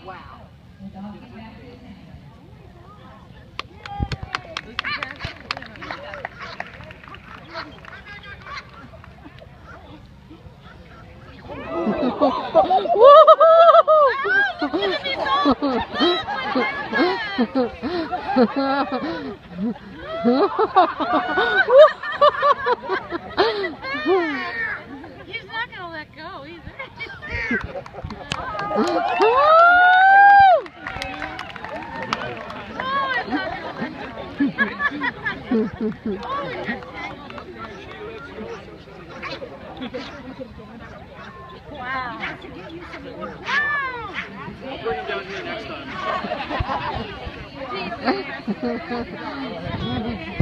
Wow. He's not gonna let go either. Wow. I'll bring him down here next time.